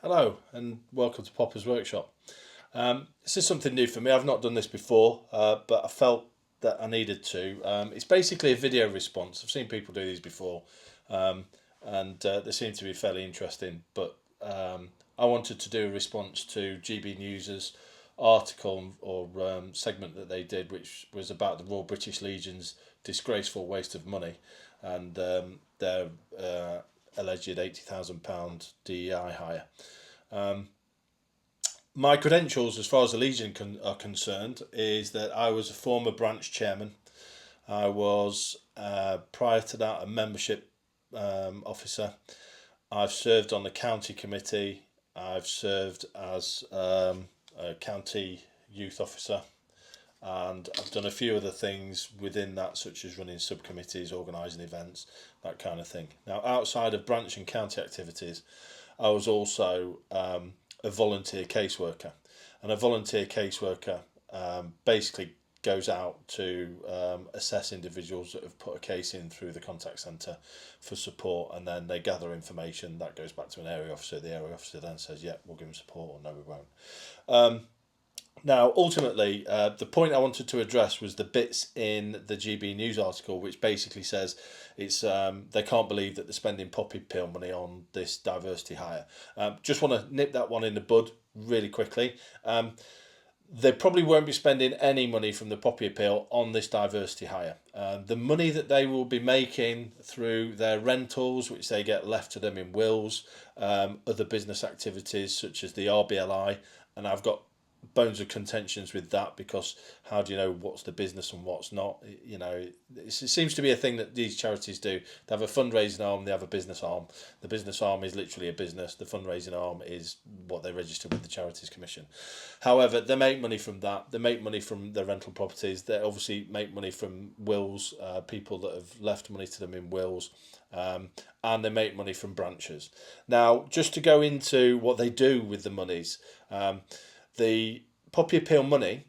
Hello and welcome to Popper's Workshop. This is something new for me. I've not done this before, but I felt that I needed to. It's basically a video response. I've seen people do these before, and they seem to be fairly interesting. But I wanted to do a response to GB News's article or segment that they did, which was about the Royal British Legion's disgraceful waste of money and their alleged £80,000 DEI hire. My credentials, as far as the Legion are concerned, is that I was a former branch chairman. I was, prior to that, a membership officer. I've served on the county committee. I've served as a county youth officer. And I've done a few other things within that, such as running subcommittees, organising events, that kind of thing. Now, outside of branch and county activities, I was also a volunteer caseworker. And a volunteer caseworker basically goes out to assess individuals that have put a case in through the contact centre for support, and then they gather information. That goes back to an area officer. The area officer then says, yeah, we'll give them support, or no, we won't. Now, ultimately, the point I wanted to address was the bits in the GB News article, which basically says it's they can't believe that they're spending poppy pill money on this diversity hire. Just want to nip that one in the bud really quickly. They probably won't be spending any money from the poppy appeal on this diversity hire. The money that they will be making through their rentals, which they get left to them in wills, other business activities such as the RBLI, and I've got bones of contentions with that, because how do you know what's the business and what's not? You know, it seems to be a thing that these charities do. They have a fundraising arm, they have a business arm. The business arm is literally a business. The fundraising arm is what they register with the Charities Commission. However, they make money from that. They make money from their rental properties. They obviously make money from wills, people that have left money to them in wills. And they make money from branches. Now, just to go into what they do with the monies, the poppy appeal money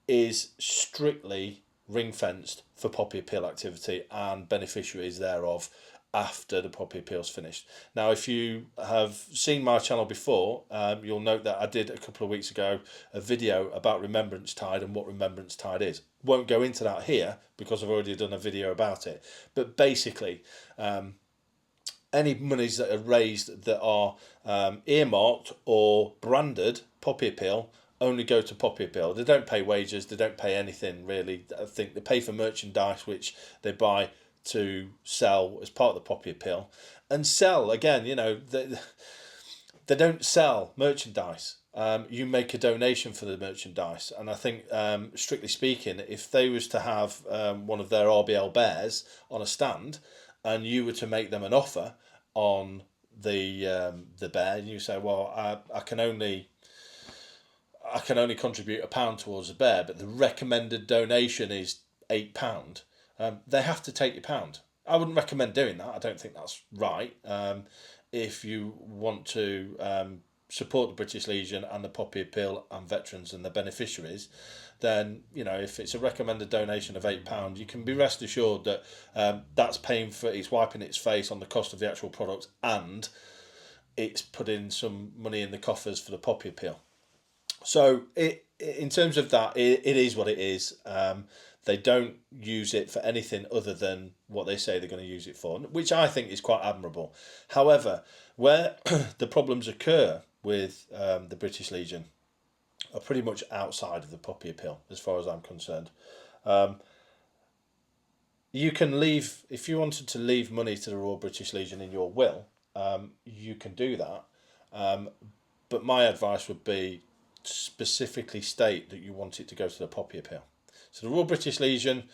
is strictly ring-fenced for poppy appeal activity and beneficiaries thereof after the poppy appeal's finished. Now, if you have seen my channel before, you'll note that I did a couple of weeks ago a video about Remembrance Tide and what Remembrance Tide is. Won't go into that here because I've already done a video about it. But basically, any monies that are raised that are earmarked or branded poppy appeal only go to poppy appeal. They don't pay wages, they don't pay anything really. I think they pay for merchandise which they buy to sell as part of the poppy appeal. And sell, again, you know, they don't sell merchandise. You make a donation for the merchandise. And I think, strictly speaking, if they was to have one of their RBL bears on a stand, and you were to make them an offer on the bear, and you say, well, I can only contribute £1 towards a bear, but the recommended donation is £8. They have to take your pound. I wouldn't recommend doing that. I don't think that's right. If you want to support the British Legion and the poppy appeal and veterans and the beneficiaries, then, you know, if it's a recommended donation of £8, you can be rest assured that that's paying for, it's wiping its face on the cost of the actual product, and it's putting some money in the coffers for the poppy appeal. So in terms of that, it is what it is. They don't use it for anything other than what they say they're going to use it for, which I think is quite admirable. However, where the problems occur with the British Legion are pretty much outside of the poppy appeal, as far as I'm concerned. You can leave, if you wanted to leave money to the Royal British Legion in your will, you can do that. But my advice would be specifically state that you want it to go to the poppy appeal. So the Royal British Legion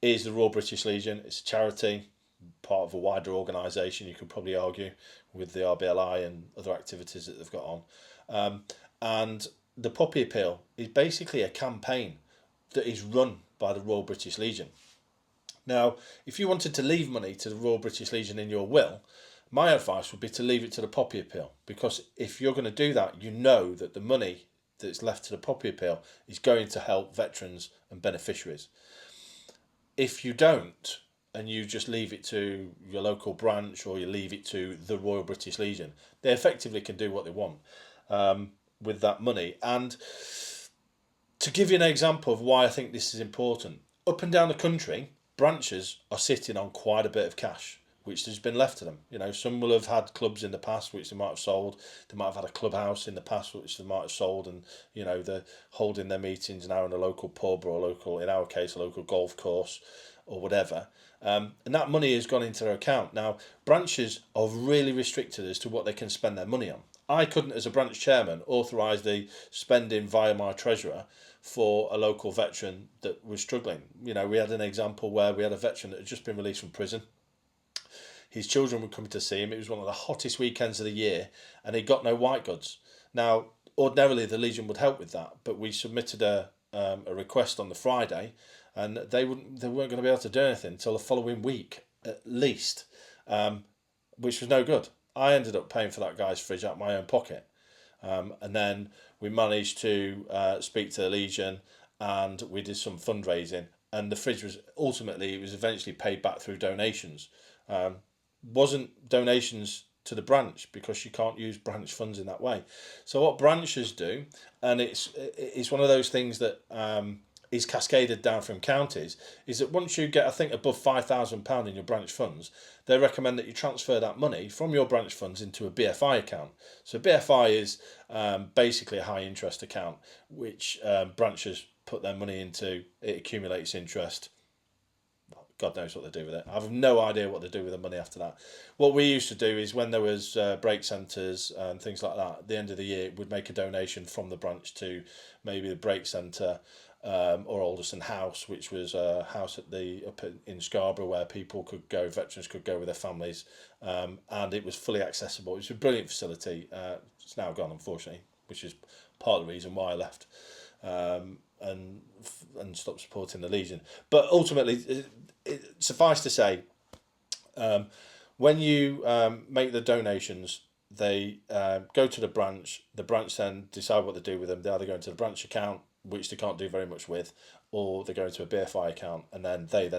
is the Royal British Legion. It's a charity, part of a wider organisation, you could probably argue, with the RBLI and other activities that they've got on. And the poppy appeal is basically a campaign that is run by the Royal British Legion. Now, if you wanted to leave money to the Royal British Legion in your will, my advice would be to leave it to the poppy appeal, because if you're going to do that, you know that the money that's left to the poppy appeal is going to help veterans and beneficiaries. If you don't, and you just leave it to your local branch or you leave it to the Royal British Legion, they effectively can do what they want with that money. And to give you an example of why I think this is important, up and down the country, branches are sitting on quite a bit of cash, which has been left to them. Some will have had clubs in the past which they might have sold. They might have had a clubhouse in the past which they might have sold, and they're holding their meetings now in a local pub or a local, in our case, a local golf course or whatever. And that money has gone into their account. Now, branches are really restricted as to what they can spend their money on. I couldn't, as a branch chairman, authorise the spending via my treasurer for a local veteran that was struggling. We had an example where we had a veteran that had just been released from prison. His children were coming to see him. It was one of the hottest weekends of the year, and he got no white goods. Now, ordinarily, the Legion would help with that, but we submitted a request on the Friday, and they weren't going to be able to do anything until the following week, at least, which was no good. I ended up paying for that guy's fridge out of my own pocket. And then we managed to speak to the Legion, and we did some fundraising, and the fridge was eventually paid back through donations. Wasn't donations to the branch, because you can't use branch funds in that way. So what branches do, and it's one of those things that is cascaded down from counties, is that once you get, I think, above £5,000 in your branch funds, they recommend that you transfer that money from your branch funds into a BFI account. So BFI is basically a high interest account, which branches put their money into. It accumulates interest. God knows what they do with it. I have no idea what they do with the money after that. What we used to do is, when there was break centres and things like that, at the end of the year, we'd make a donation from the branch to maybe the break centre or Alderson House, which was a house up in Scarborough where veterans could go with their families, and it was fully accessible. It was a brilliant facility. It's now gone, unfortunately, which is part of the reason why I left and stopped supporting the Legion. But ultimately, suffice to say, when you make the donations, they go to the branch. The branch then decide what to do with them. They either go into the branch account, which they can't do very much with, or they go into a BFI account, and then they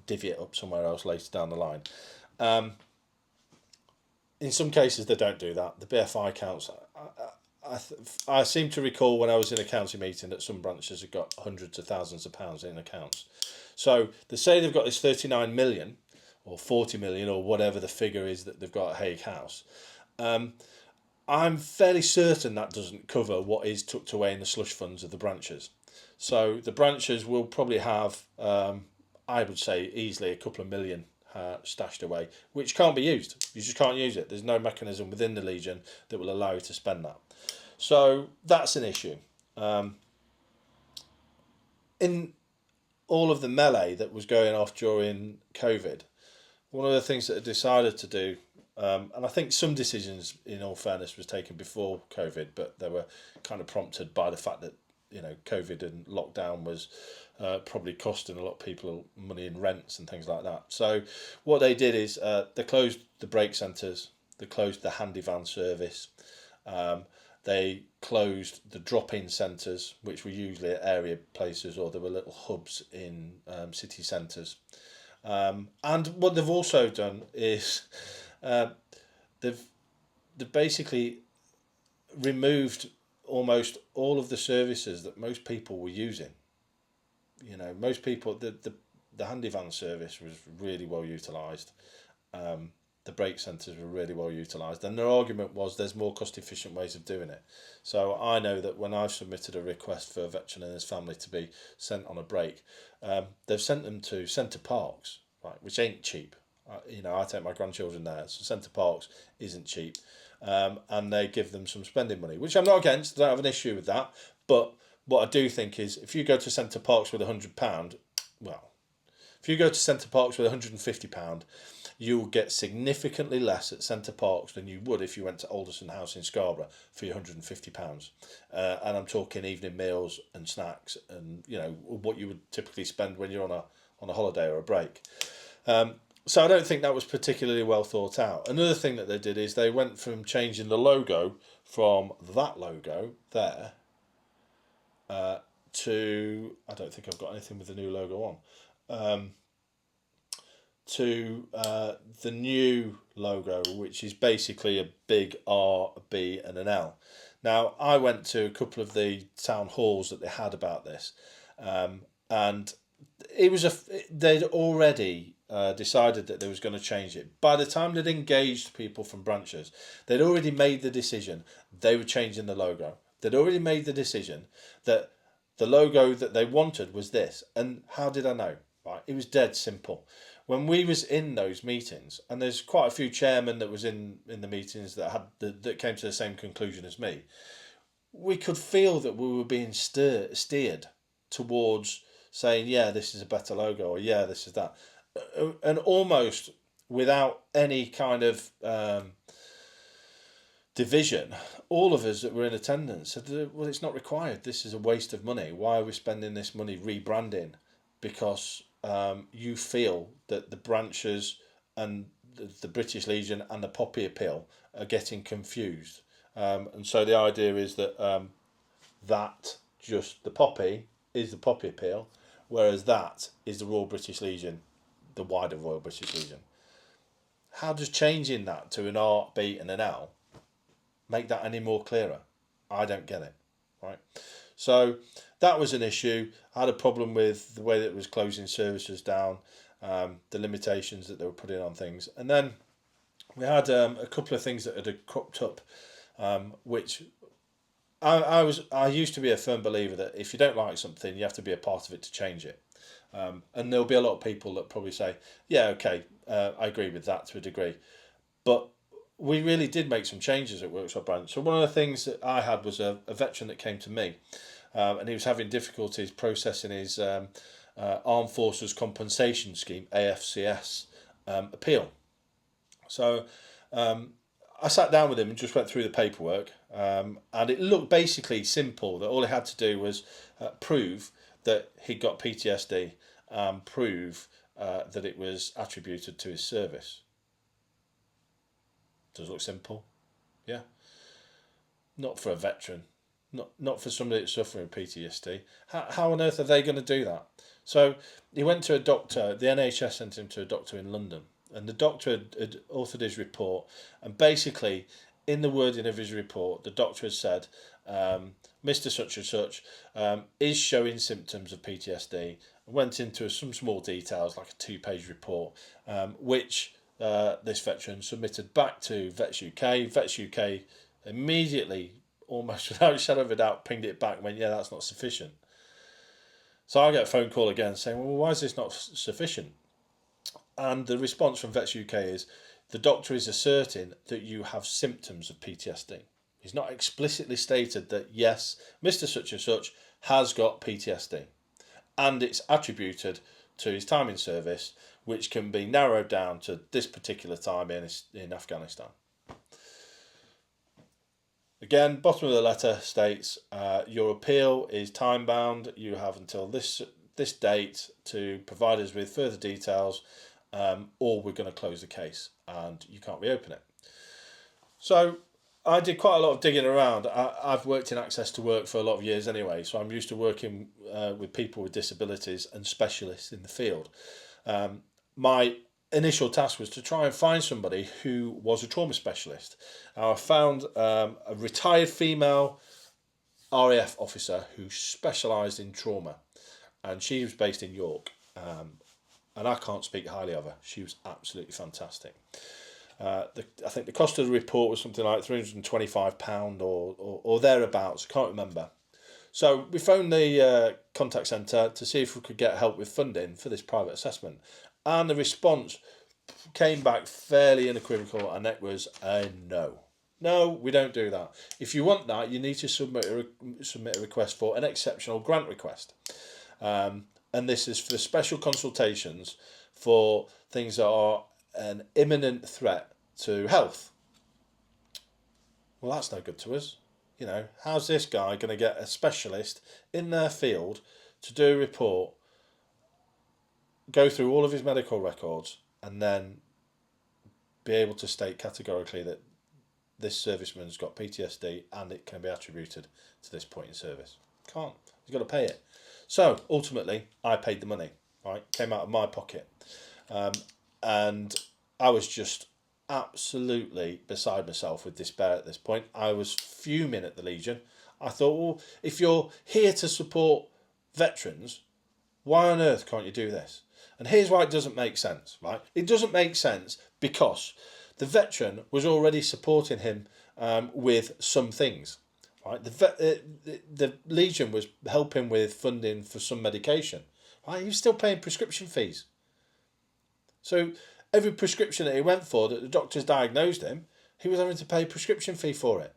divvy it up somewhere else later down the line. In some cases, they don't do that. The BFI accounts, I seem to recall when I was in a county meeting that some branches have got hundreds of thousands of pounds in accounts. So they say they've got this 39 million or 40 million or whatever the figure is that they've got at Hague House. I'm fairly certain that doesn't cover what is tucked away in the slush funds of the branches. So the branches will probably have, I would say, easily a couple of million stashed away, which can't be used. You just can't use it. There's no mechanism within the Legion that will allow you to spend that. So that's an issue. In all of the melee that was going off during COVID, one of the things that I decided to do, and I think some decisions, in all fairness, was taken before COVID, but they were kind of prompted by the fact that COVID and lockdown was probably costing a lot of people money in rents and things like that. So what they did is they closed the break centres, they closed the handy van service, they closed the drop-in centres, which were usually at area places, or there were little hubs in city centres. And what they've also done is they've basically removed almost all of the services that most people were using. Most people, the handy van service was really well utilised. The break centres were really well utilised, and their argument was there's more cost efficient ways of doing it. So I know that when I've submitted a request for a veteran and his family to be sent on a break, they've sent them to Centre Parks, right, which ain't cheap. I take my grandchildren there, so Centre Parks isn't cheap, and they give them some spending money, which I'm not against. I don't have an issue with that. But what I do think is, if you go to Centre Parks with £100, if you go to Centre Parks with £150, you'll get significantly less at Centre Parks than you would if you went to Alderson House in Scarborough for your £150. And I'm talking evening meals and snacks, and what you would typically spend when you're on a holiday or a break. So I don't think that was particularly well thought out. Another thing that they did is they went from changing the logo from that logo there to, I don't think I've got anything with the new logo on. to the new logo, which is basically a big R, a B and an L. Now, I went to a couple of the town halls that they had about this, and it was they'd already decided that they was going to change it. By the time they'd engaged people from branches, they'd already made the decision they were changing the logo. They'd already made the decision that the logo that they wanted was this. And how did I know? Right, it was dead simple. When we was in those meetings, and there's quite a few chairmen that was in the meetings that had that came to the same conclusion as me, we could feel that we were being steered towards saying, yeah, this is a better logo, or yeah, this is that, and almost without any kind of division, all of us that were in attendance said, well, it's not required. This is a waste of money. Why are we spending this money rebranding? Because you feel that the branches and the British Legion and the Poppy Appeal are getting confused. And so the idea is that that just the Poppy is the Poppy Appeal, whereas that is the Royal British Legion, the wider Royal British Legion. How does changing that to an R, B and an L make that any more clearer? I don't get it, right? So that was an issue. I had a problem with the way that it was closing services down, the limitations that they were putting on things. And then we had a couple of things that had cropped up, which I used to be a firm believer that if you don't like something, you have to be a part of it to change it. And there'll be a lot of people that probably say, yeah, okay, I agree with that to a degree. But we really did make some changes at Workshop Branch. So one of the things that I had was a veteran that came to me, and he was having difficulties processing his Armed Forces Compensation Scheme, AFCS, appeal. So I sat down with him and just went through the paperwork, and it looked basically simple, that all he had to do was prove that he'd got PTSD and prove that it was attributed to his service. Does it look simple? Yeah. Not for a veteran. Not for somebody that's suffering PTSD. How on earth are they going to do that? So he went to a doctor. The NHS sent him to a doctor in London. And the doctor had authored his report. And basically, in the wording of his report, the doctor had said, Mr. Such and Such is showing symptoms of PTSD. Went into some small details, like a 2-page report, which this veteran submitted back to Vets UK. Vets UK immediately, almost without a shadow of a doubt, pinged it back and went, yeah, that's not sufficient. So I get a phone call again saying, well, why is this not sufficient? And the response from Vets UK is, the doctor is asserting that you have symptoms of PTSD. He's not explicitly stated that, yes, Mr. Such and Such has got PTSD. And it's attributed to his time in service, which can be narrowed down to this particular time in Afghanistan. Again, bottom of the letter states, your appeal is time bound. You have until this date to provide us with further details, or we're going to close the case and you can't reopen it. So I did quite a lot of digging around. I've worked in access to work for a lot of years anyway, so I'm used to working with people with disabilities and specialists in the field. My initial task was to try and find somebody who was a trauma specialist. I found a retired female RAF officer who specialised in trauma, and she was based in York, and I can't speak highly of her. She was absolutely fantastic. I think the cost of the report was something like £325 or thereabouts. I can't remember. So we phoned the contact centre to see if we could get help with funding for this private assessment. And the response came back fairly unequivocal, and it was a no. No, we don't do that. If you want that, you need to submit a request for an exceptional grant request. And this is for special consultations for things that are an imminent threat to health. Well, that's no good to us. You know, how's this guy going to get a specialist in their field to do a report, go through all of his medical records, and then be able to state categorically that this serviceman's got PTSD and it can be attributed to this point in service? Can't. He's got to pay it. So ultimately, I paid the money. Right, came out of my pocket. And I was just absolutely beside myself with despair at this point. I was fuming at the Legion. I thought, well, if you're here to support veterans, why on earth can't you do this? And here's why it doesn't make sense, right? It doesn't make sense because the veteran was already supporting him with some things, right? The Legion was helping with funding for some medication, right? He was still paying prescription fees. So every prescription that he went for that the doctors diagnosed him, he was having to pay a prescription fee for it.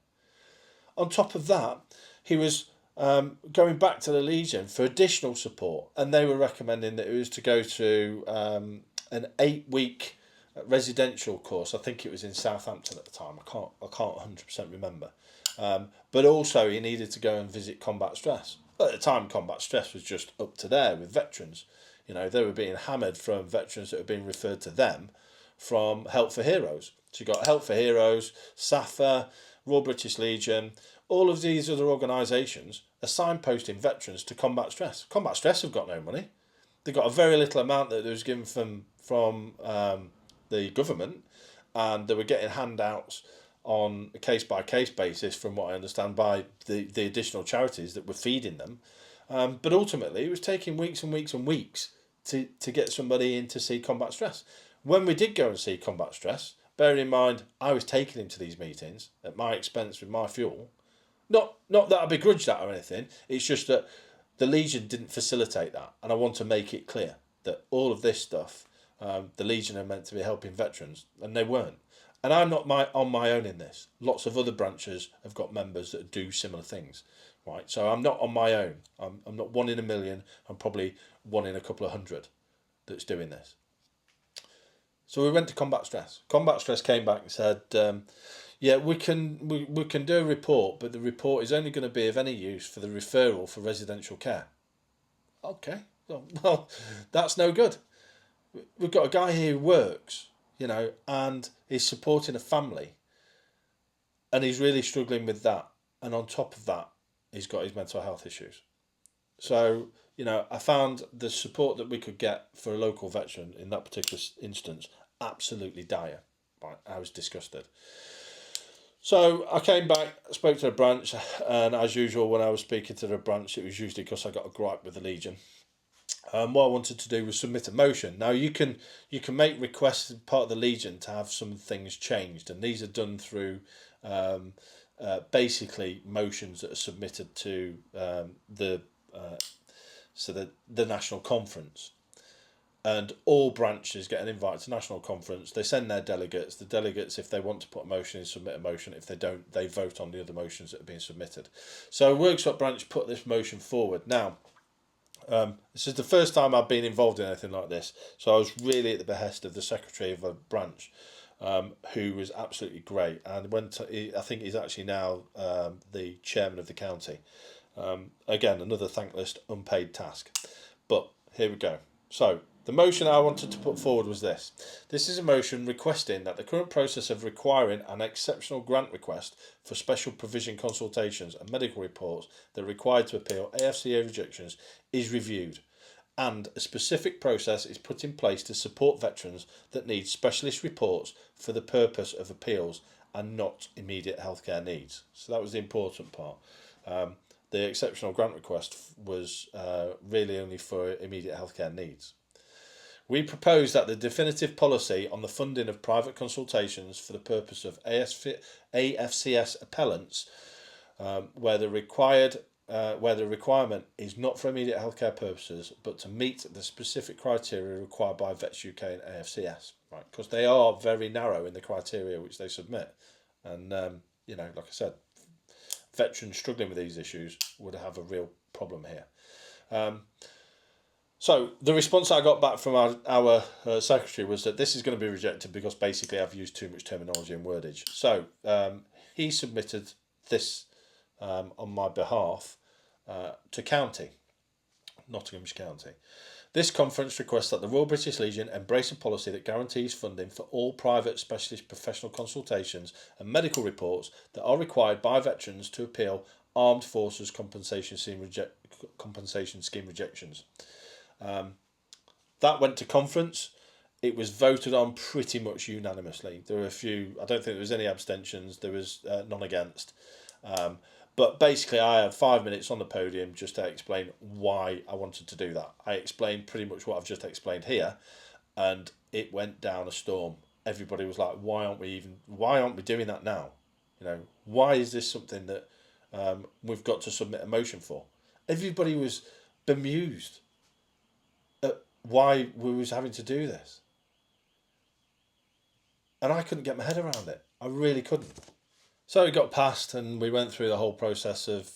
On top of that, he was going back to the Legion for additional support, and they were recommending that it was to go to an 8-week residential course. I think it was in Southampton at the time. I can't 100% remember. But also he needed to go and visit combat stress. At the time, combat stress was just up to there with veterans. You know, they were being hammered from veterans that were being referred to them from Help for Heroes. So you got Help for Heroes, SAFA, Royal British Legion, all of these other organisations are signposting veterans to combat stress. Combat stress have got no money. They got a very little amount that was given from the government, and they were getting handouts on a case-by-case basis, from what I understand, by the additional charities that were feeding them. But ultimately, it was taking weeks and weeks and weeks to get somebody in to see combat stress. When we did go and see combat stress, bearing in mind I was taking him to these meetings at my expense with my fuel, not that I begrudge that or anything, it's just that the Legion didn't facilitate that. And I want to make it clear that all of this stuff, the Legion are meant to be helping veterans, and they weren't. And I'm not on my own in this. Lots of other branches have got members that do similar things, right? So I'm not on my own. I'm not one in a million. I'm probably one in a couple of hundred that's doing this. So we went to combat stress. Combat stress came back and said, yeah, we can do a report, but the report is only going to be of any use for the referral for residential care. Okay, well, that's no good. We've got a guy here who works, you know, and he's supporting a family, and he's really struggling with that. And on top of that, he's got his mental health issues. So, you know, I found the support that we could get for a local veteran in that particular instance absolutely dire. Right, I was disgusted. So I came back, spoke to the branch, and as usual, when I was speaking to the branch, it was usually because I got a gripe with the Legion. What I wanted to do was submit a motion. Now you can make requests as part of the Legion to have some things changed, and these are done through basically motions that are submitted to the national conference. And all branches get an invite to national conference. They send their delegates. The delegates, if they want to put a motion in, submit a motion. If they don't, they vote on the other motions that are being submitted. So Worksop branch put this motion forward. Now, this is the first time I've been involved in anything like this. So I was really at the behest of the secretary of a branch, who was absolutely great. And I think he's actually now the chairman of the county. Again, another thankless, unpaid task. But here we go. So the motion I wanted to put forward was this. This is a motion requesting that the current process of requiring an exceptional grant request for special provision consultations and medical reports that are required to appeal AFCA rejections is reviewed, and a specific process is put in place to support veterans that need specialist reports for the purpose of appeals and not immediate healthcare needs. So that was the important part. The exceptional grant request was really only for immediate healthcare needs. We propose that the definitive policy on the funding of private consultations for the purpose of AFCS appellants, where the requirement is not for immediate healthcare purposes, but to meet the specific criteria required by Vets UK and AFCS, right? Because they are very narrow in the criteria which they submit, and you know, like I said, veterans struggling with these issues would have a real problem here. So the response I got back from our secretary was that this is going to be rejected because basically I've used too much terminology and wordage. So he submitted this on my behalf to county, Nottinghamshire County. This conference requests that the Royal British Legion embrace a policy that guarantees funding for all private specialist professional consultations and medical reports that are required by veterans to appeal Armed Forces Compensation Scheme rejections. That went to conference. It was voted on pretty much unanimously. There were a few, I don't think there was any abstentions, there was none against. But basically, I had 5 minutes on the podium just to explain why I wanted to do that. I explained pretty much what I've just explained here, and it went down a storm. Everybody was like, why aren't we doing that now? Why is this something that we've got to submit a motion for? Everybody was bemused at why we was having to do this. And I couldn't get my head around it. I really couldn't. So it got passed, and we went through the whole process of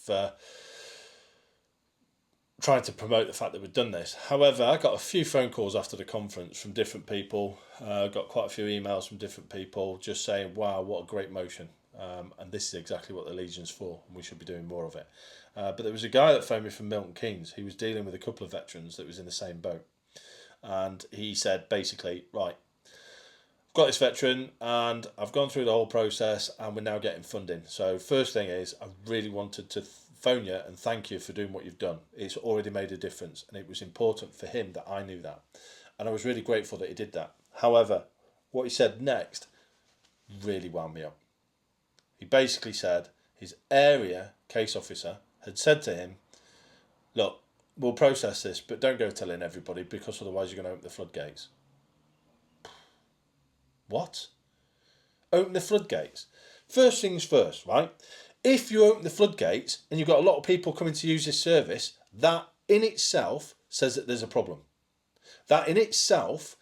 trying to promote the fact that we'd done this. However, I got a few phone calls after the conference from different people. Got quite a few emails from different people just saying, wow, what a great motion. And this is exactly what the Legion's for, and we should be doing more of it. But there was a guy that phoned me from Milton Keynes. He was dealing with a couple of veterans that was in the same boat. And he said, basically, right, got this veteran and I've gone through the whole process and we're now getting funding. So first thing is, I really wanted to phone you and thank you for doing what you've done. It's already made a difference, and it was important for him that I knew that, and I was really grateful that he did that. However, what he said next really wound me up. He basically said his area case officer had said to him, look, we'll process this, but don't go telling everybody, because otherwise you're going to open the floodgates. What? Open the floodgates? First things first, right? If you open the floodgates and you've got a lot of people coming to use this service, that in itself says that there's a problem. That in itself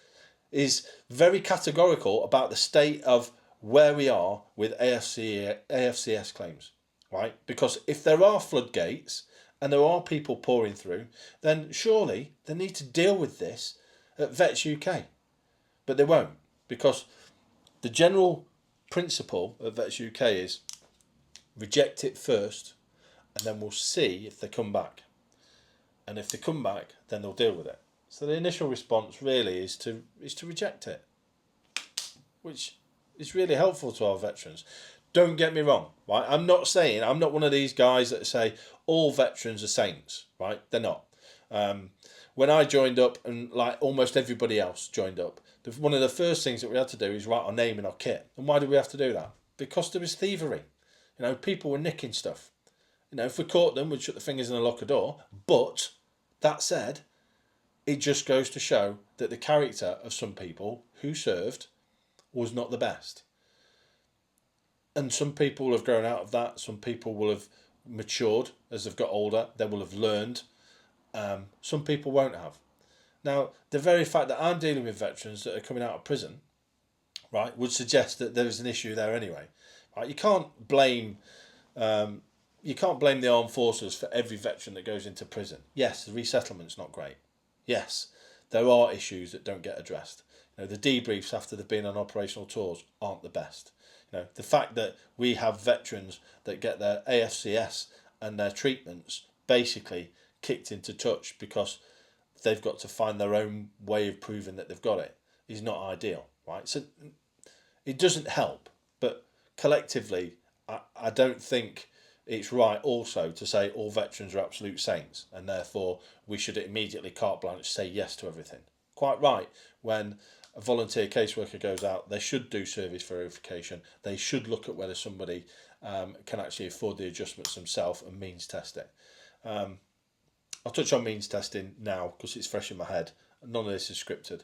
is very categorical about the state of where we are with AFCS claims, right? Because if there are floodgates and there are people pouring through, then surely they need to deal with this at Vets UK. But they won't, because the general principle of Vets UK is reject it first, and then we'll see if they come back. And if they come back, then they'll deal with it. So the initial response really is to reject it, which is really helpful to our veterans. Don't get me wrong, right? I'm not one of these guys that say all veterans are saints, right? They're not. When I joined up, and like almost everybody else joined up, one of the first things that we had to do is write our name in our kit. And why did we have to do that? Because there was thievery. People were nicking stuff. If we caught them, we'd shut the fingers and lock a door. But that said, it just goes to show that the character of some people who served was not the best. And some people have grown out of that. Some people will have matured as they've got older. They will have learned. Some people won't have. Now, the very fact that I'm dealing with veterans that are coming out of prison, right, would suggest that there is an issue there anyway. Right? You can't blame the armed forces for every veteran that goes into prison. Yes, the resettlement's not great. Yes, there are issues that don't get addressed. The debriefs after they've been on operational tours aren't the best. The fact that we have veterans that get their AFCS and their treatments basically kicked into touch because they've got to find their own way of proving that they've got it is not ideal, right? So it doesn't help, but collectively, I don't think it's right also to say all veterans are absolute saints and therefore we should immediately carte blanche say yes to everything. Quite right, when a volunteer caseworker goes out, they should do service verification. They should look at whether somebody can actually afford the adjustments themselves and means test it. I'll touch on means testing now because it's fresh in my head. None of this is scripted.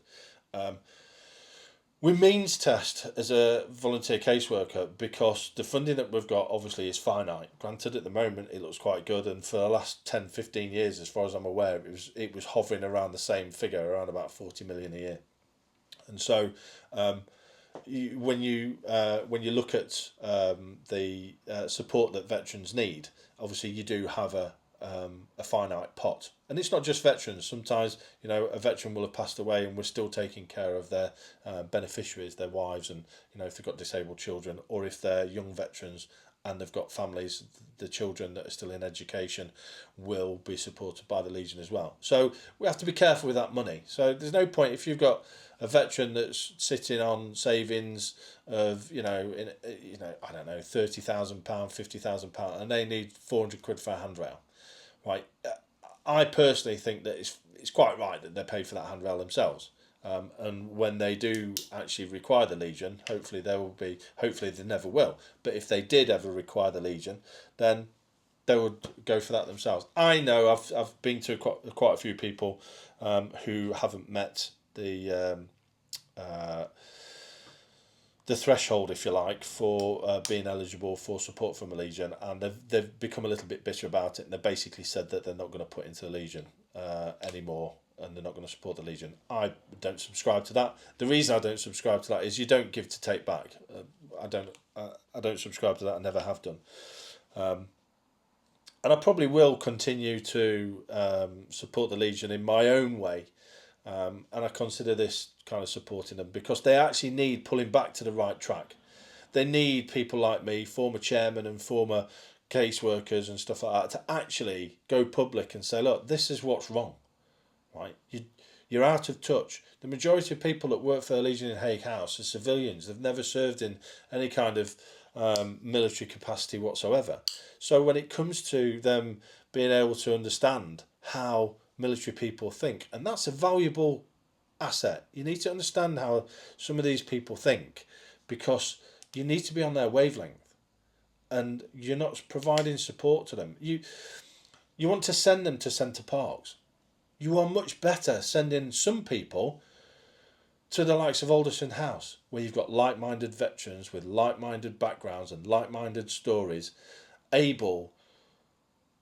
We means test as a volunteer caseworker because the funding that we've got obviously is finite. Granted, at the moment it looks quite good, and for the last 10-15 years, as far as I'm aware, it was hovering around the same figure, around about 40 million a year. And so when you look at the support that veterans need, obviously you do have a finite pot, and it's not just veterans. Sometimes a veteran will have passed away and we're still taking care of their beneficiaries, their wives, and if they've got disabled children, or if they're young veterans and they've got families, the children that are still in education will be supported by the Legion as well. So we have to be careful with that money. So there's no point if you've got a veteran that's sitting on savings of I don't know, £30,000, £50,000, and they need £400 for a handrail. Right, I personally think that it's quite right that they pay for that handrail themselves. And when they do actually require the Legion, hopefully they never will, but if they did ever require the Legion, then they would go for that themselves. I know I've been to quite a few people who haven't met the threshold, if you like, for being eligible for support from a Legion, and they've become a little bit bitter about it, and they basically said that they're not going to put into the Legion anymore, and they're not going to support the Legion. I don't subscribe to that. The reason I don't subscribe to that is you don't give to take back. I don't subscribe to that. I never have done. And I probably will continue to support the Legion in my own way. And I consider this kind of supporting them because they actually need pulling back to the right track. They need people like me, former chairman and former caseworkers and stuff like that, to actually go public and say, look, this is what's wrong, right? You're out of touch. The majority of people that work for the Legion in Hague House are civilians. They've never served in any kind of military capacity whatsoever. So when it comes to them being able to understand how military people think, and that's a valuable asset. You need to understand how some of these people think, because you need to be on their wavelength, and you're not providing support to them. You want to send them to Centre Parks. You are much better sending some people to the likes of Alderson House, where you've got like-minded veterans with like-minded backgrounds and like-minded stories, able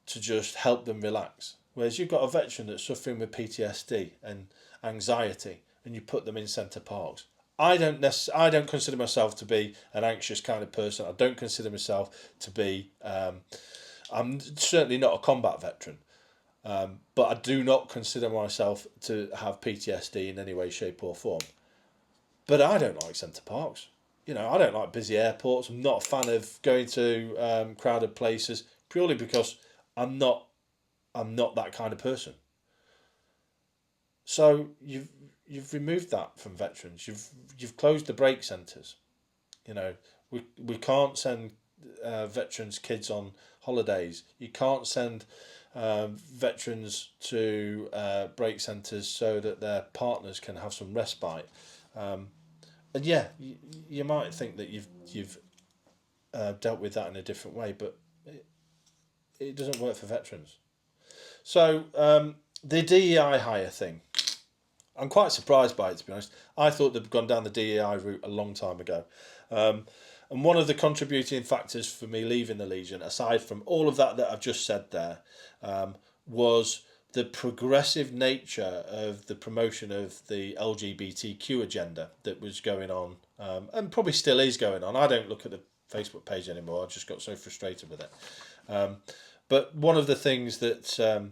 to just help them relax. Whereas you've got a veteran that's suffering with PTSD and anxiety, and you put them in Centre Parks. I don't consider myself to be an anxious kind of person. I don't consider myself to be. I'm certainly not a combat veteran, but I do not consider myself to have PTSD in any way, shape, or form. But I don't like Centre Parks. I don't like busy airports. I'm not a fan of going to crowded places purely because I'm not that kind of person. So you've removed that from veterans. You've closed the break centres. We can't send veterans' kids on holidays. You can't send veterans to break centres so that their partners can have some respite. And yeah, you might think that you've dealt with that in a different way, but it doesn't work for veterans. So the DEI hire thing, I'm quite surprised by it, to be honest. I thought they'd gone down the DEI route a long time ago. And one of the contributing factors for me leaving the Legion, aside from all of that I've just said there, was the progressive nature of the promotion of the LGBTQ agenda that was going on, and probably still is going on. I don't look at the Facebook page anymore. I just got so frustrated with it. But one of the things that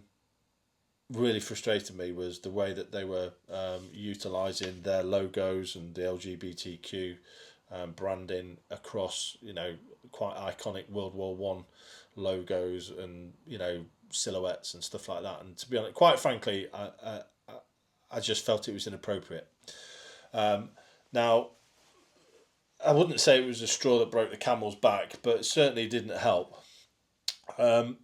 really frustrated me was the way that they were utilising their logos and the LGBTQ branding across, quite iconic World War One logos and, silhouettes and stuff like that. And to be honest, quite frankly, I just felt it was inappropriate. Now, I wouldn't say it was a straw that broke the camel's back, but it certainly didn't help.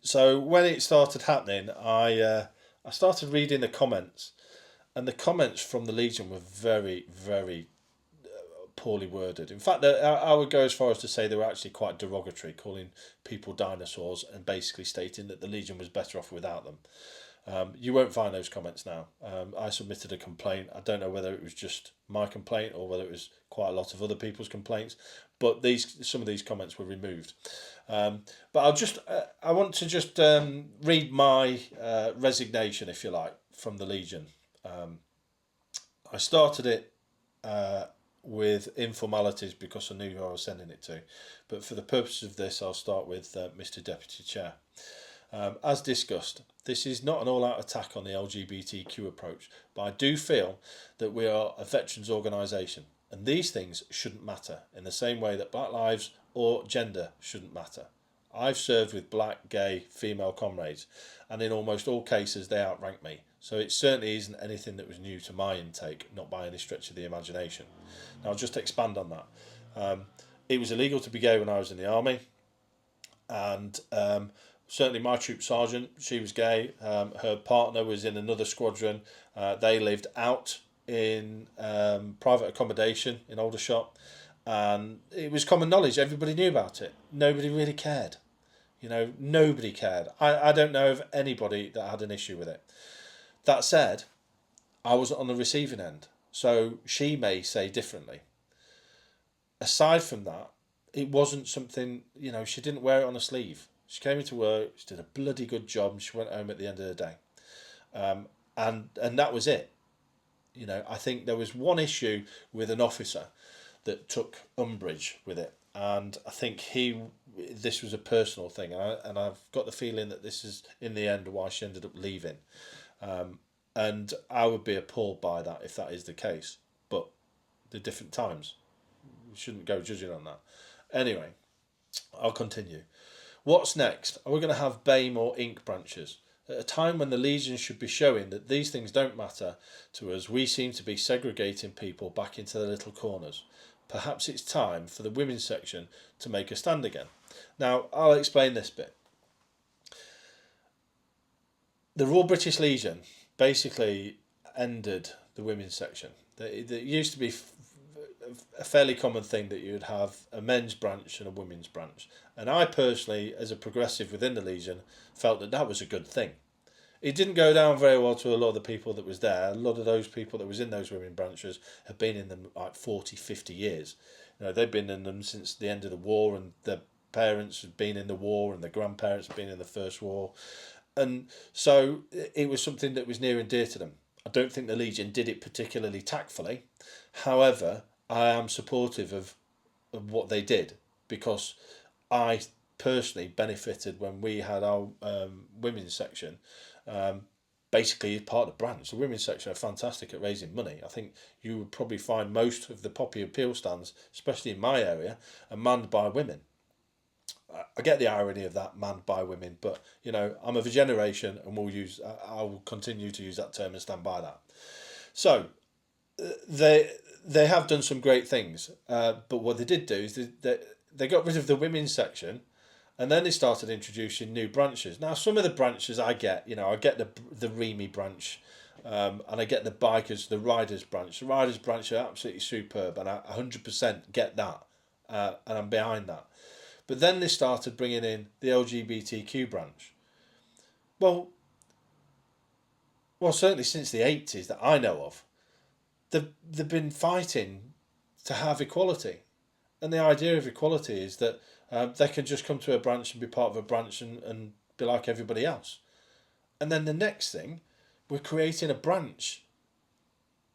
So when it started happening, I started reading the comments, and the comments from the Legion were very, very poorly worded. In fact, I would go as far as to say they were actually quite derogatory, calling people dinosaurs and basically stating that the Legion was better off without them. You won't find those comments now. I submitted a complaint. I don't know whether it was just my complaint or whether it was quite a lot of other people's complaints, but some of these comments were removed. But I want to just read my resignation, if you like, from the Legion. I started it with informalities because I knew who I was sending it to, but for the purpose of this, I'll start with Mr. Deputy Chair. As discussed, this is not an all-out attack on the LGBTQ approach, but I do feel that we are a veterans organisation, and these things shouldn't matter in the same way that black lives or gender shouldn't matter. I've served with black, gay, female comrades, and in almost all cases they outrank me, so it certainly isn't anything that was new to my intake, not by any stretch of the imagination. Now I'll just expand on that. It was illegal to be gay when I was in the army, and certainly my troop sergeant, she was gay. Her partner was in another squadron. They lived out in private accommodation in Aldershot, and it was common knowledge. Everybody knew about it. Nobody really cared. Nobody cared. I don't know of anybody that had an issue with it. That said, I wasn't on the receiving end, so she may say differently. Aside from that, it wasn't something, she didn't wear it on her sleeve. She came into work, she did a bloody good job, and she went home at the end of the day. And that was it. I think there was one issue with an officer that took umbrage with it, and I think this was a personal thing, and I've got the feeling that this is in the end why she ended up leaving, and I would be appalled by that if that is the case, but the different times, we shouldn't go judging on that. Anyway, I'll continue. What's next? Are we going to have BAME or Inc branches? At a time when the Legion should be showing that these things don't matter to us, we seem to be segregating people back into their little corners. Perhaps it's time for the women's section to make a stand again. Now, I'll explain this bit. The Royal British Legion basically ended the women's section. There used to be a fairly common thing that you would have a men's branch and a women's branch. And I personally, as a progressive within the Legion, felt that was a good thing. It didn't go down very well to a lot of the people that was there. A lot of those people that was in those women branches have been in them like 40, 50 years. They've been in them since the end of the war, and their parents had been in the war, and their grandparents had been in the First War. And so it was something that was near and dear to them. I don't think the Legion did it particularly tactfully. However, I am supportive of what they did, because I personally benefited when we had our women's section. Basically, part of the branch. The women's section are fantastic at raising money. I think you would probably find most of the poppy appeal stands, especially in my area, are manned by women. I get the irony of that, manned by women, but I'm of a generation, and I will continue to use that term and stand by that. So they have done some great things, but what they did do is they got rid of the women's section, and then they started introducing new branches. Now, some of the branches I get, I get the Remy branch, and I get the bikers, the riders branch. The riders branch are absolutely superb, and I 100% get that, and I'm behind that. But then they started bringing in the LGBTQ branch. Well, certainly since the 80s that I know of, they've been fighting to have equality. And the idea of equality is that they can just come to a branch and be part of a branch and be like everybody else. And then the next thing, we're creating a branch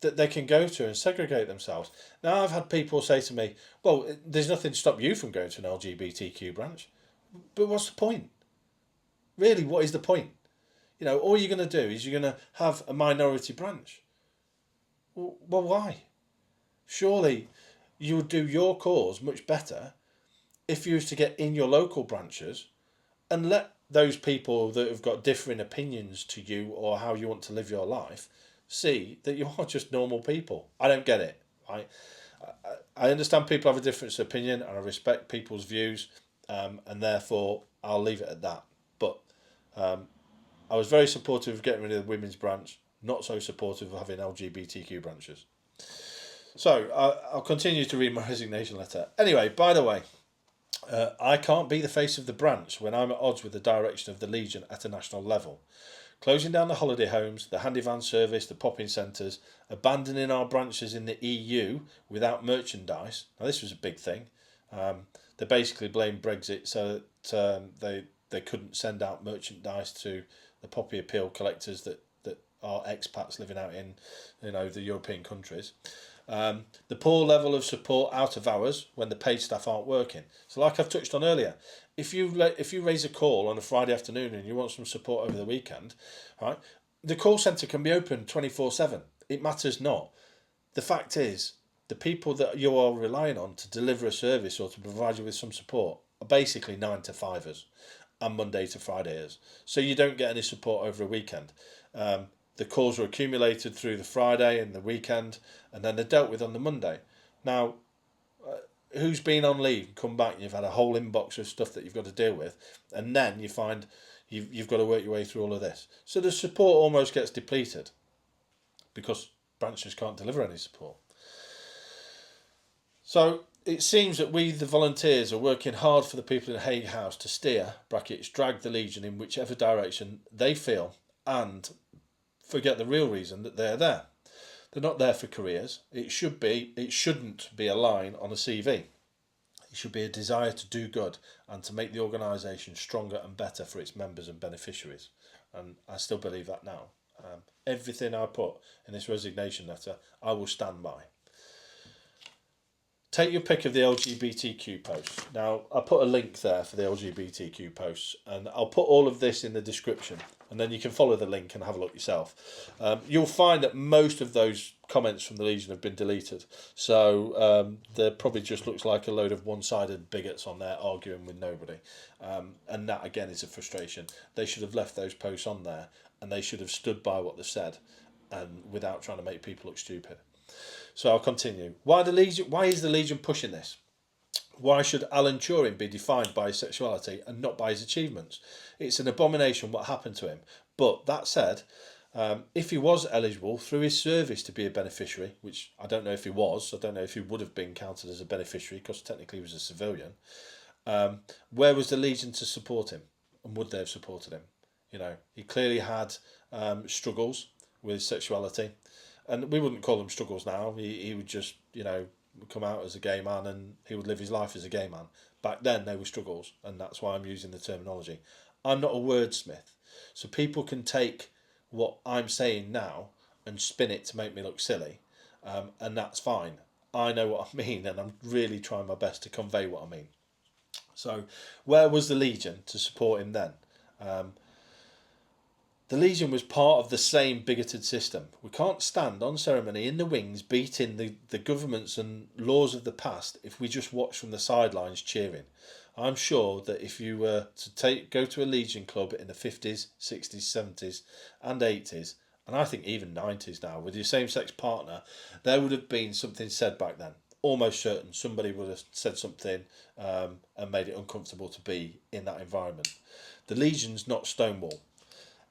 that they can go to and segregate themselves. Now, I've had people say to me, well, there's nothing to stop you from going to an LGBTQ branch. But what's the point? Really, what is the point? All you're going to do is you're going to have a minority branch. Well, why? Surely you would do your cause much better if you was to get in your local branches and let those people that have got differing opinions to you or how you want to live your life see that you are just normal people. I don't get it. I understand people have a different opinion, and I respect people's views, and therefore I'll leave it at that. But I was very supportive of getting rid of the women's branch, not so supportive of having LGBTQ branches. So I'll continue to read my resignation letter. Anyway, by the way, I can't be the face of the branch when I'm at odds with the direction of the Legion at a national level. Closing down the holiday homes, the handy van service, the pop-in centres, abandoning our branches in the EU without merchandise. Now, this was a big thing. They basically blamed Brexit so that they couldn't send out merchandise to the poppy appeal collectors that are expats living out in the European countries. The poor level of support out of hours when the paid staff aren't working. So, like I've touched on earlier, if you raise a call on a Friday afternoon and you want some support over the weekend, right, the call centre can be open 24/7. It matters not. The fact is, the people that you are relying on to deliver a service or to provide you with some support are basically 9 to 5ers and Monday to Fridayers. So you don't get any support over a weekend. The calls are accumulated through the Friday and the weekend, and then they're dealt with on the Monday. Now, who's been on leave, come back, and you've had a whole inbox of stuff that you've got to deal with, and then you find you've got to work your way through all of this. So the support almost gets depleted because branches can't deliver any support. So it seems that we, the volunteers, are working hard for the people in Hague House to steer (brackets) drag the Legion in whichever direction they feel, and forget the real reason that they're there. They're not there for careers. It shouldn't be a line on a CV. It should be a desire to do good and to make the organisation stronger and better for its members and beneficiaries. And I still believe that now. Everything I put in this resignation letter, I will stand by. Take your pick of the LGBTQ posts. Now, I put a link there for the LGBTQ posts, and I'll put all of this in the description, and then you can follow the link and have a look yourself. You'll find that most of those comments from the Legion have been deleted, so there probably just looks like a load of one-sided bigots on there arguing with nobody, and that again is a frustration. They should have left those posts on there, and they should have stood by what they've said, and without trying to make people look stupid. So I'll continue. Why is the Legion pushing this? Why should Alan Turing be defined by his sexuality and not by his achievements? It's an abomination what happened to him. But that said, if he was eligible through his service to be a beneficiary, which I don't know if he was, I don't know if he would have been counted as a beneficiary because technically he was a civilian, where was the Legion to support him? And would they have supported him? You know, he clearly had struggles with sexuality. And we wouldn't call them struggles now. He would just, come out as a gay man and he would live his life as a gay man. Back then, they were struggles, and that's why I'm using the terminology. I'm not a wordsmith. So people can take what I'm saying now and spin it to make me look silly, and that's fine. I know what I mean, and I'm really trying my best to convey what I mean. So where was the Legion to support him then? The Legion was part of the same bigoted system. We can't stand on ceremony in the wings beating the governments and laws of the past if we just watch from the sidelines cheering. I'm sure that if you were to go to a Legion club in the 50s, 60s, 70s and 80s, and I think even 90s now, with your same-sex partner, there would have been something said back then. Almost certain somebody would have said something and made it uncomfortable to be in that environment. The Legion's not Stonewall.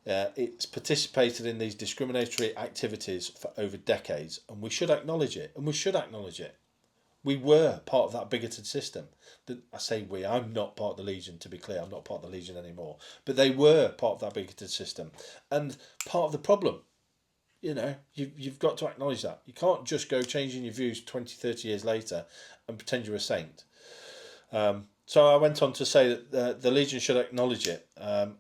It's participated in these discriminatory activities for over decades, and we should acknowledge it. We were part of that bigoted system. I say we, I'm not part of the Legion, to be clear, I'm not part of the Legion anymore. But they were part of that bigoted system, and part of the problem. You've got to acknowledge that. You can't just go changing your views 20, 30 years later and pretend you're a saint. So I went on to say that the Legion should acknowledge it,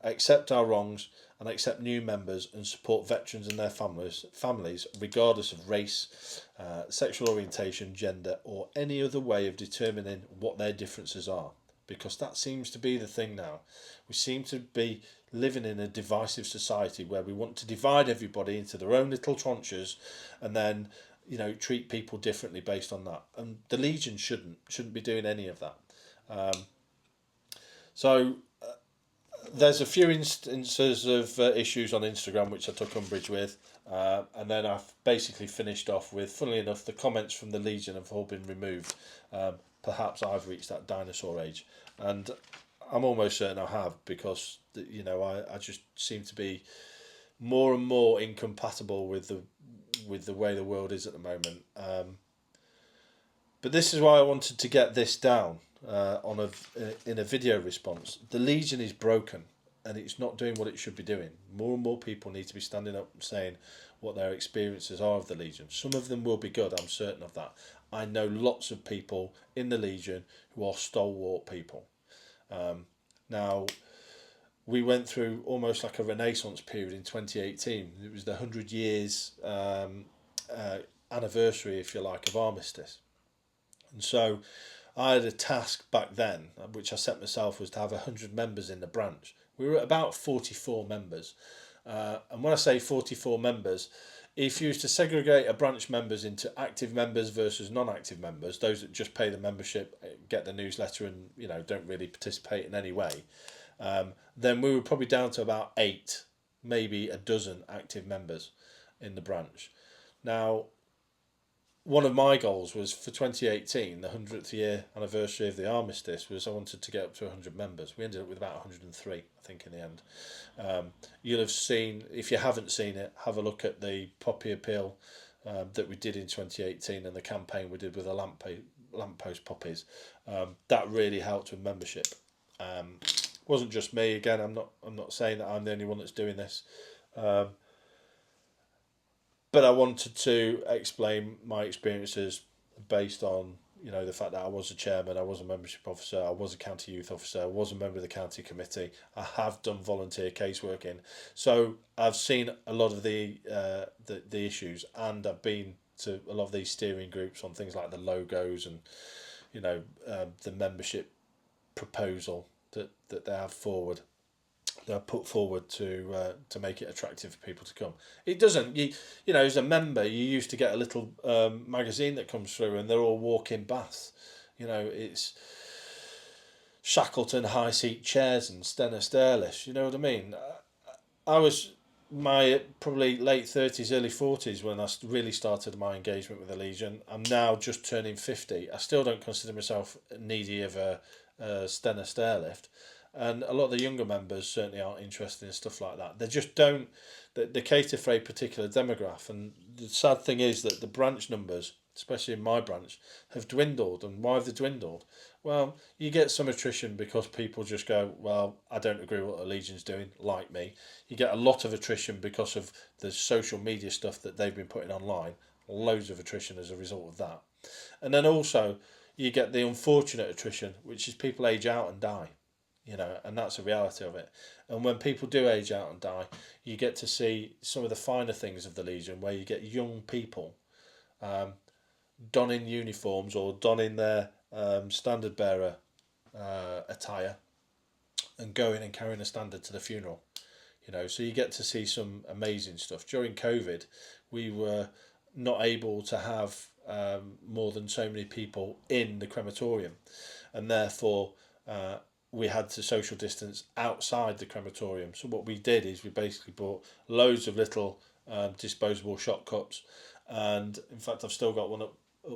accept our wrongs, and accept new members and support veterans and their families regardless of race, sexual orientation, gender, or any other way of determining what their differences are. Because that seems to be the thing now. We seem to be living in a divisive society where we want to divide everybody into their own little tranches and then, treat people differently based on that. And the Legion shouldn't be doing any of that. There's a few instances of issues on Instagram which I took umbrage with, and then I've basically finished off with, funnily enough, the comments from the Legion have all been removed. Perhaps I've reached that dinosaur age, and I'm almost certain I have, because I just seem to be more and more incompatible with the way the world is at the moment. But this is why I wanted to get this down. In a video response. The Legion is broken and it's not doing what it should be doing. More and more people need to be standing up and saying what their experiences are of the Legion. Some of them will be good, I'm certain of that. I know lots of people in the Legion who are stalwart people. Now, we went through almost like a renaissance period in 2018. It was the 100 years anniversary, if you like, of Armistice. And so I had a task back then, which I set myself, was to have 100 members in the branch. We were at about 44 members. And when I say 44 members, if you was to segregate a branch members into active members versus non-active members, those that just pay the membership, get the newsletter and don't really participate in any way, then we were probably down to about 8, maybe a dozen active members in the branch. Now, one of my goals was for 2018, the 100th year anniversary of the Armistice, was I wanted to get up to 100 members. We ended up with about 103, I think, in the end. You'll have seen, if you haven't seen it, have a look at the Poppy Appeal that we did in 2018 and the campaign we did with the lamppost poppies, that really helped with membership. Wasn't just me. Again, I'm not saying that I'm the only one that's doing this, but I wanted to explain my experiences based on the fact that I was a chairman, I was a membership officer, I was a county youth officer, I was a member of the county committee. I have done volunteer caseworking, so I've seen a lot of the issues, and I've been to a lot of these steering groups on things like the logos and the membership proposal that they have forward. They're put forward to make it attractive for people to come. It doesn't. As a member, you used to get a little magazine that comes through, and they're all walk-in baths. It's Shackleton high seat chairs and Stena stairlifts. You know what I mean? I was my probably late 30s, early 40s when I really started my engagement with the Legion. I'm now just turning 50. I still don't consider myself needy of a Stena stairlift. And a lot of the younger members certainly aren't interested in stuff like that. They just don't. They cater for a particular demographic. And the sad thing is that the branch numbers, especially in my branch, have dwindled. And why have they dwindled? Well, you get some attrition because people just go, well, I don't agree with what the Legion's doing, like me. You get a lot of attrition because of the social media stuff that they've been putting online. Loads of attrition as a result of that. And then also, you get the unfortunate attrition, which is people age out and die. And that's the reality of it. And when people do age out and die, you get to see some of the finer things of the Legion, where you get young people donning uniforms or donning their standard bearer attire and going and carrying a standard to the funeral. So you get to see some amazing stuff. During COVID, we were not able to have more than so many people in the crematorium, and therefore we had to social distance outside the crematorium. So what we did is we basically bought loads of little disposable shot cups, and in fact I've still got one up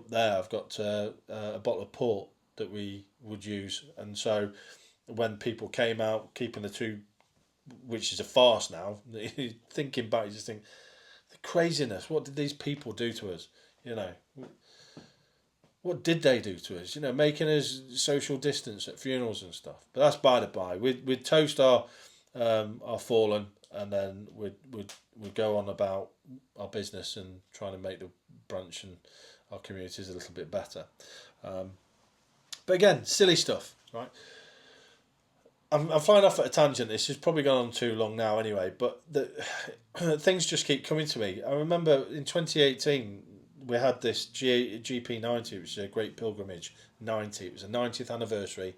there. I've got a bottle of port that we would use, and so when people came out, keeping the two, which is a farce now, thinking back, you just think, the craziness, what did these people do to us? What did they do to us? Making us social distance at funerals and stuff. But that's by the by. We'd toast our fallen, and then we'd go on about our business and trying to make the branch and our communities a little bit better. But again, silly stuff, right? I'm flying off at a tangent. This has probably gone on too long now anyway, but things just keep coming to me. I remember in 2018, we had this GP90, which is a Great Pilgrimage 90. It was the 90th anniversary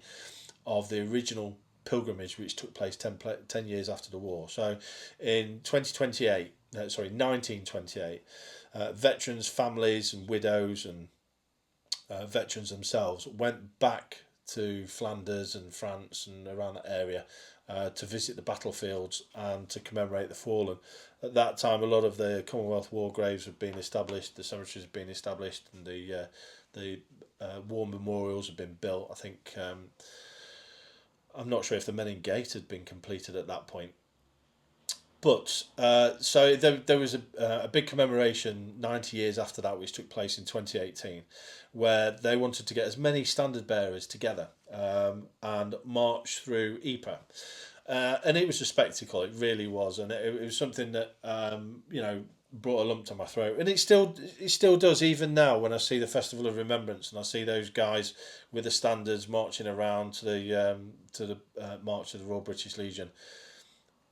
of the original pilgrimage, which took place 10 years after the war. So in 1928, veterans, families and widows and veterans themselves went back to Flanders and France and around that area to visit the battlefields and to commemorate the fallen. At that time, a lot of the Commonwealth war graves had been established, the cemeteries had been established, and the war memorials had been built. I think I'm not sure if the Menin Gate had been completed at that point. But so there was a big commemoration 90 years after that, which took place in 2018, where they wanted to get as many standard bearers together and march through Ypres. And it was a spectacle, it really was, and it was something that brought a lump to my throat, and it still does even now when I see the Festival of Remembrance and I see those guys with the standards marching around to the March of the Royal British Legion.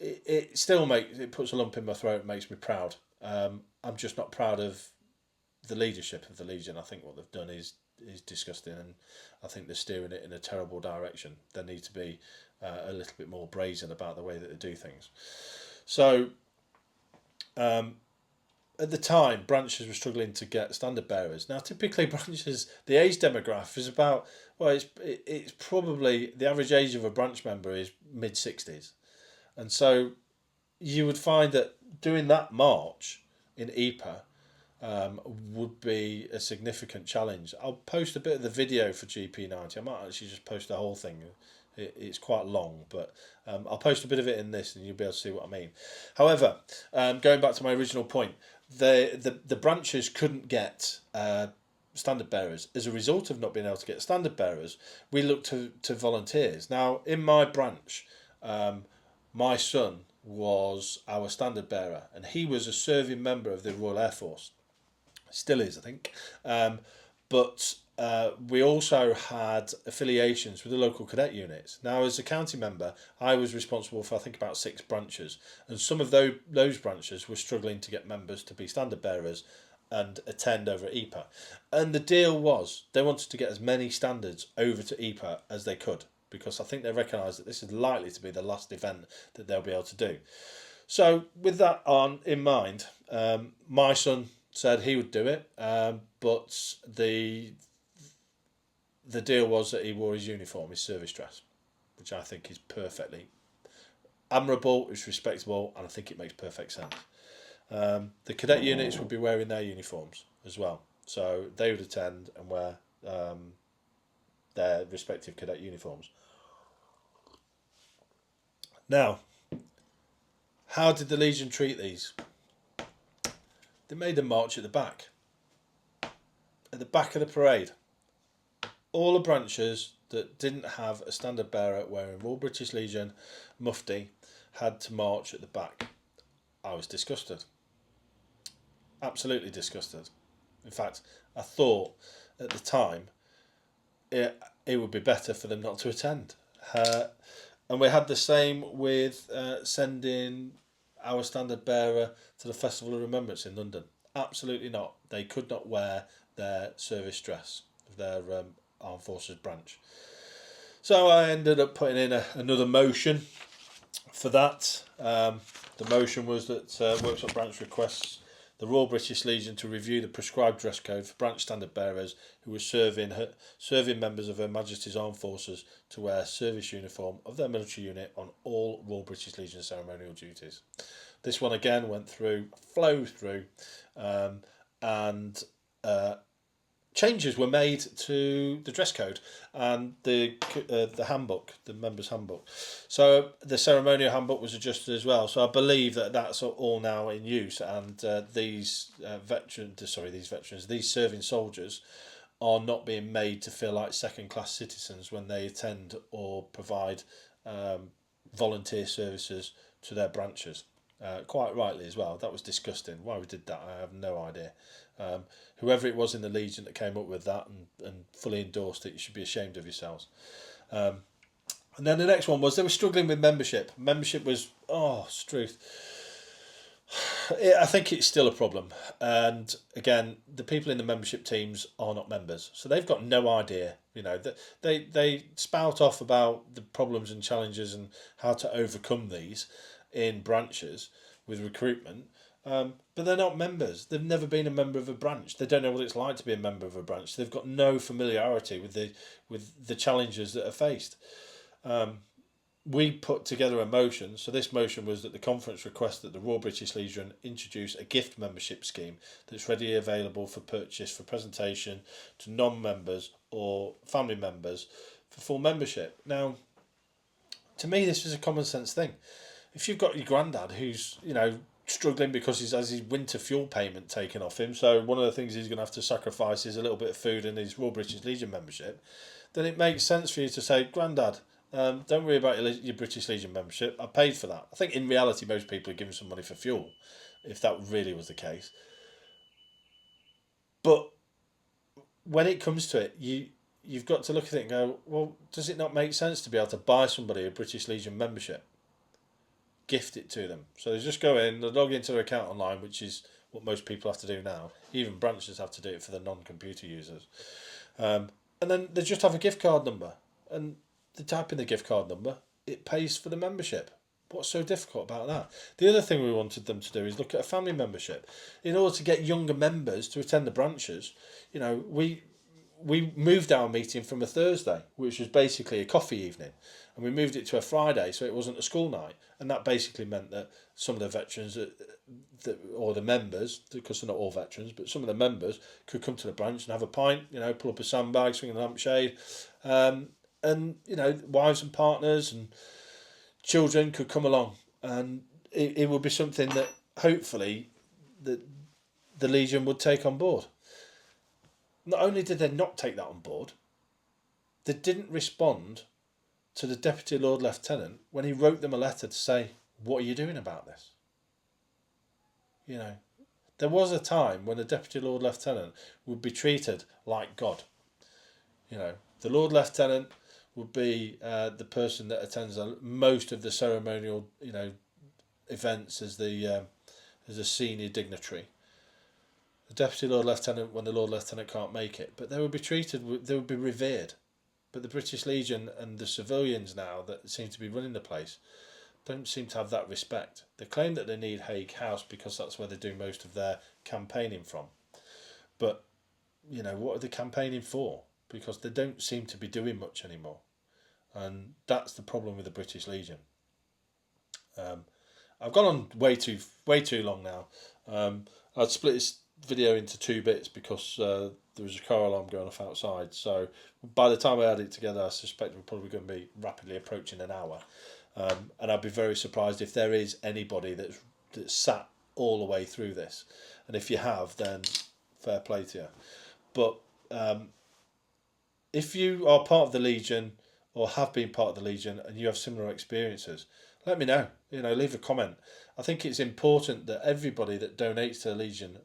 It still puts a lump in my throat and makes me proud. I'm just not proud of the leadership of the Legion. I think what they've done is disgusting, and I think they're steering it in a terrible direction. They need to be a little bit more brazen about the way that they do things. So at the time, branches were struggling to get standard bearers. Now, typically branches, the age demographic is about, well, it's probably, the average age of a branch member is mid-60s. And so you would find that doing that march in Ypres would be a significant challenge. I'll post a bit of the video for GP90. I might actually just post the whole thing. It's quite long, but I'll post a bit of it in this and you'll be able to see what I mean. However, going back to my original point, the branches couldn't get standard bearers. As a result of not being able to get standard bearers, we looked to volunteers. Now, in my branch, my son was our standard bearer, and he was a serving member of the Royal Air Force. Still is, I think. But we also had affiliations with the local cadet units. Now, as a county member, I was responsible for, I think, about 6 branches. And some of those branches were struggling to get members to be standard bearers and attend over at EPA. And the deal was they wanted to get as many standards over to EPA as they could, because I think they recognise that this is likely to be the last event that they'll be able to do. So with that in mind, my son said he would do it, but the deal was that he wore his uniform, his service dress, which I think is perfectly admirable, it's respectable, and I think it makes perfect sense. The cadet units would be wearing their uniforms as well, so they would attend and wear their respective cadet uniforms. Now, how did the Legion treat these? They made them march at the back of the parade. All the branches that didn't have a standard bearer wearing Royal British Legion mufti had to march at the back. I was disgusted. Absolutely disgusted. In fact, I thought at the time it would be better for them not to attend. And we had the same with sending our standard bearer to the Festival of Remembrance in London. Absolutely not. They could not wear their service dress of their Armed Forces branch. So I ended up putting in another motion for that. The motion was that Worksop Branch requests the Royal British Legion to review the prescribed dress code for branch standard bearers who were serving members of Her Majesty's Armed Forces to wear service uniform of their military unit on all Royal British Legion ceremonial duties. This one again flowed through, and changes were made to the dress code and the handbook, the members' handbook. So the ceremonial handbook was adjusted as well. So I believe that that's all now in use, and these serving soldiers are not being made to feel like second-class citizens when they attend or provide volunteer services to their branches. Quite rightly as well. That was disgusting. Why we did that, I have no idea. Whoever it was in the Legion that came up with that and fully endorsed it, you should be ashamed of yourselves. And then the next one was they were struggling with membership. Membership was, Struth. I think it's still a problem. And again, the people in the membership teams are not members, so they've got no idea. You know, they spout off about the problems and challenges and how to overcome these in branches with recruitment, but they're not members. They've never been a member of a branch. They don't know what it's like to be a member of a branch. They've got no familiarity with the challenges that are faced. We put together a motion. So this motion was that the conference requests that the Royal British Legion introduce a gift membership scheme that's readily available for purchase for presentation to non-members or family members for full membership. Now, to me, this was a common sense thing. If you've got your granddad who's, struggling because he has his winter fuel payment taken off him, so one of the things he's going to have to sacrifice is a little bit of food and his Royal British Legion membership, then it makes sense for you to say, Grandad, don't worry about your British Legion membership, I paid for that. I think in reality most people are giving some money for fuel, if that really was the case. But when it comes to it, you've got to look at it and go, well, does it not make sense to be able to buy somebody a British Legion membership? Gift it to them. So they just go in, they log into their account online, which is what most people have to do now. Even branches have to do it for the non-computer users. And then they just have a gift card number. And they type in the gift card number, it pays for the membership. What's so difficult about that? The other thing we wanted them to do is look at a family membership. In order to get younger members to attend the branches, we moved our meeting from a Thursday, which was basically a coffee evening, and we moved it to a Friday, so it wasn't a school night. And that basically meant that some of the veterans or the members, because they're not all veterans, but some of the members could come to the branch and have a pint, pull up a sandbag, swing a lampshade, and wives and partners and children could come along, and it would be something that hopefully that the Legion would take on board. Not only did they not take that on board, they didn't respond to the Deputy Lord Lieutenant when he wrote them a letter to say, what are you doing about this? You know, there was a time when the Deputy Lord Lieutenant would be treated like God. You know, the Lord Lieutenant would be the person that attends most of the ceremonial, you know, events as a senior dignitary. The Deputy Lord Lieutenant, when the Lord Lieutenant can't make it, but they would be treated, they would be revered. But the British Legion and the civilians now that seem to be running the place don't seem to have that respect. They claim that they need Hague House because that's where they do most of their campaigning from. But, you know, what are they campaigning for? Because they don't seem to be doing much anymore. And that's the problem with the British Legion. I've gone on way too long now. I'd split this video into 2 bits because there was a car alarm going off outside. So by the time I add it together, I suspect we're probably going to be rapidly approaching an hour. And I'd be very surprised if there is anybody that's sat all the way through this. And if you have, then fair play to you. But if you are part of the Legion or have been part of the Legion and you have similar experiences, let me know. You know, leave a comment. I think it's important that everybody that donates to the Legion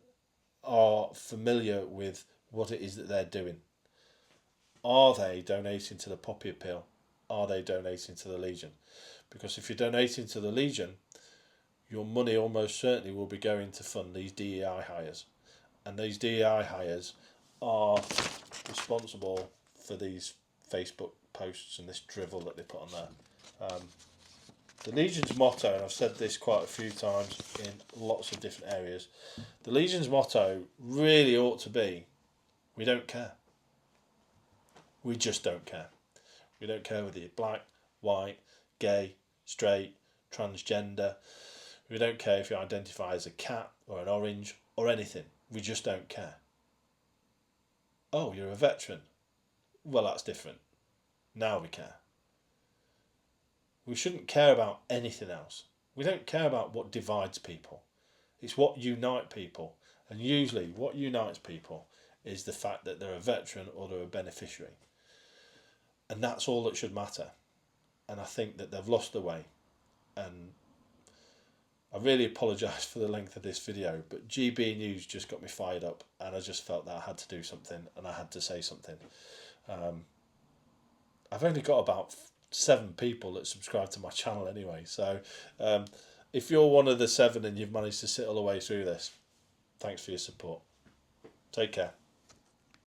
are familiar with what it is that they're doing. Are they donating to the Poppy Appeal? Are they donating to the Legion? Because if you're donating to the Legion, your money almost certainly will be going to fund these DEI hires. And these DEI hires are responsible for these Facebook posts and this drivel that they put on there. The Legion's motto, and I've said this quite a few times in lots of different areas, the Legion's motto really ought to be, we don't care. We just don't care. We don't care whether you're black, white, gay, straight, transgender. We don't care if you identify as a cat or an orange or anything. We just don't care. Oh, you're a veteran. Well, that's different. Now we care. We shouldn't care about anything else. We don't care about what divides people. It's what unites people. And usually what unites people is the fact that they're a veteran or they're a beneficiary. And that's all that should matter. And I think that they've lost their way. And I really apologise for the length of this video, but GB News just got me fired up and I just felt that I had to do something and I had to say something. I've only got about 7 people that subscribe to my channel anyway, so if you're one of the 7 and you've managed to sit all the way through this, thanks for your support. Take care.